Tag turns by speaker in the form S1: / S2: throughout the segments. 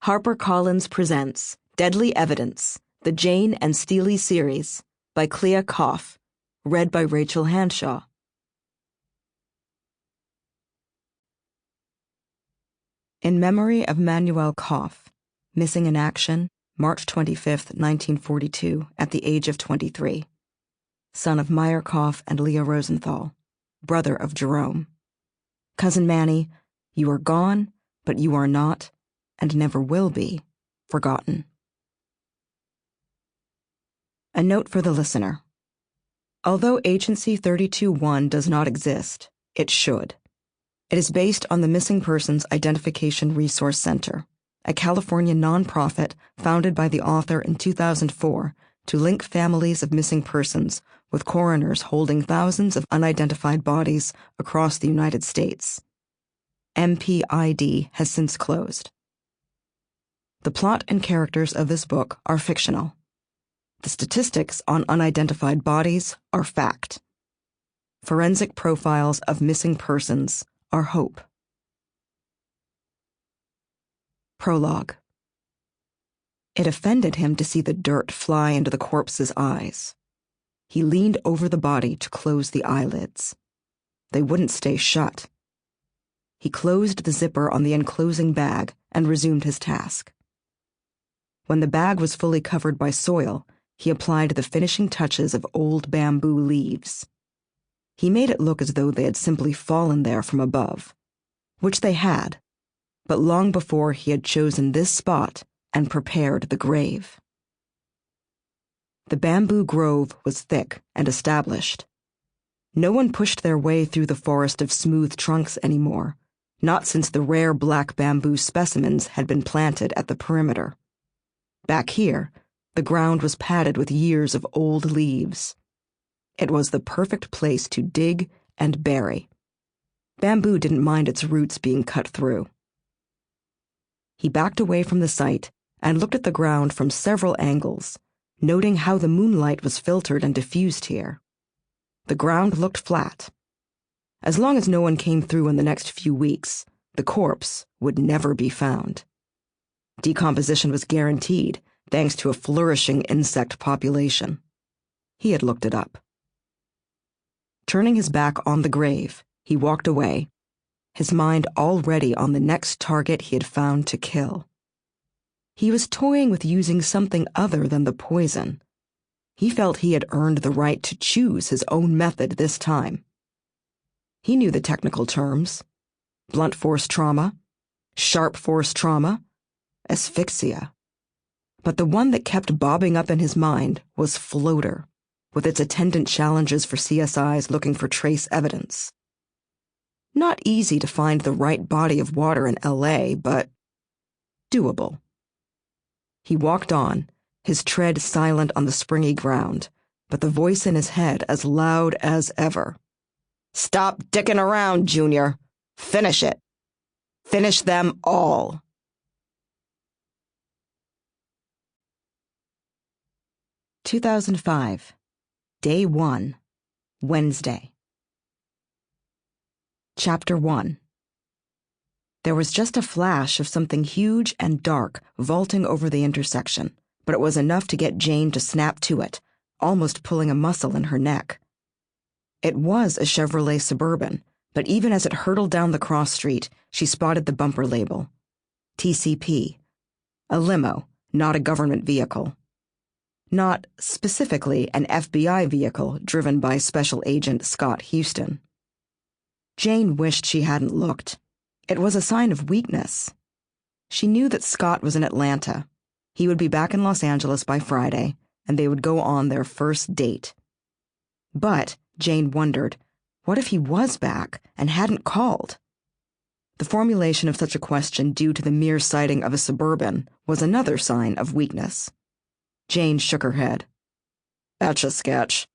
S1: HarperCollins presents Deadly Evidence, the Jayne and Steelie series by Clea Koff, read by Rachel Handshaw. In memory of Manuel Koff, missing in action, March 25, 1942, at the age of 23. Son of Meyer Koff and Leah Rosenthal, brother of Jerome. Cousin Manny, you are gone, but you are not, and never will be, forgotten. A note for the listener. Although Agency 32-1 does not exist, it should. It is based on the Missing Persons Identification Resource Center, a California nonprofit founded by the author in 2004 to link families of missing persons with coroners holding thousands of unidentified bodies across the United States. MPID has since closed. The plot and characters of this book are fictional. The statistics on unidentified bodies are fact. Forensic profiles of missing persons are hope. Prologue. It offended him to see the dirt fly into the corpse's eyes. He leaned over the body to close the eyelids. They wouldn't stay shut. He closed the zipper on the enclosing bag and resumed his task. When the bag was fully covered by soil, he applied the finishing touches of old bamboo leaves. He made it look as though they had simply fallen there from above, which they had, but long before he had chosen this spot and prepared the grave. The bamboo grove was thick and established. No one pushed their way through the forest of smooth trunks anymore, not since the rare black bamboo specimens had been planted at the perimeter. Back here, the ground was padded with years of old leaves. It was the perfect place to dig and bury. Bamboo didn't mind its roots being cut through. He backed away from the site and looked at the ground from several angles, noting how the moonlight was filtered and diffused here. The ground looked flat. As long as no one came through in the next few weeks, the corpse would never be found. Decomposition was guaranteed, thanks to a flourishing insect population. He had looked it up. Turning his back on the grave, he walked away, his mind already on the next target he had found to kill. He was toying with using something other than the poison. He felt he had earned the right to choose his own method this time. He knew the technical terms: blunt force trauma, sharp force trauma, asphyxia. But the one that kept bobbing up in his mind was floater, with its attendant challenges for CSIs looking for trace evidence. Not easy to find the right body of water in LA, but doable. He walked on, his tread silent on the springy ground, but the voice in his head as loud as ever. "Stop dicking around, Junior. Finish it. Finish them all." (2005) Day 1, Wednesday. Chapter 1. There was just a flash of something huge and dark vaulting over the intersection, but it was enough to get Jayne to snap to it, almost pulling a muscle in her neck. It was a Chevrolet Suburban, but even as it hurtled down the cross street, she spotted the bumper label. TCP. A limo, not a government vehicle. Not specifically an FBI vehicle driven by Special Agent Scott Houston. Jayne wished she hadn't looked. It was a sign of weakness. She knew that Scott was in Atlanta. He would be back in Los Angeles by Friday, and they would go on their first date. But, Jayne wondered, what if he was back and hadn't called? The formulation of such a question due to the mere sighting of a Suburban was another sign of weakness. Jayne shook her head. "Etch a sketch,"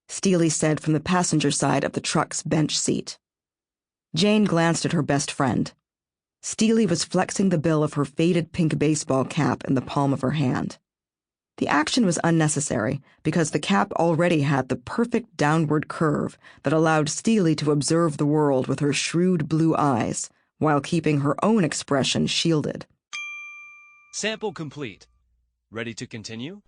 S1: Steelie said from the passenger side of the truck's bench seat. Jayne glanced at her best friend. Steelie was flexing the bill of her faded pink baseball cap in the palm of her hand. The action was unnecessary because the cap already had the perfect downward curve that allowed Steelie to observe the world with her shrewd blue eyes while keeping her own expression shielded.
S2: Sample complete. Ready to continue?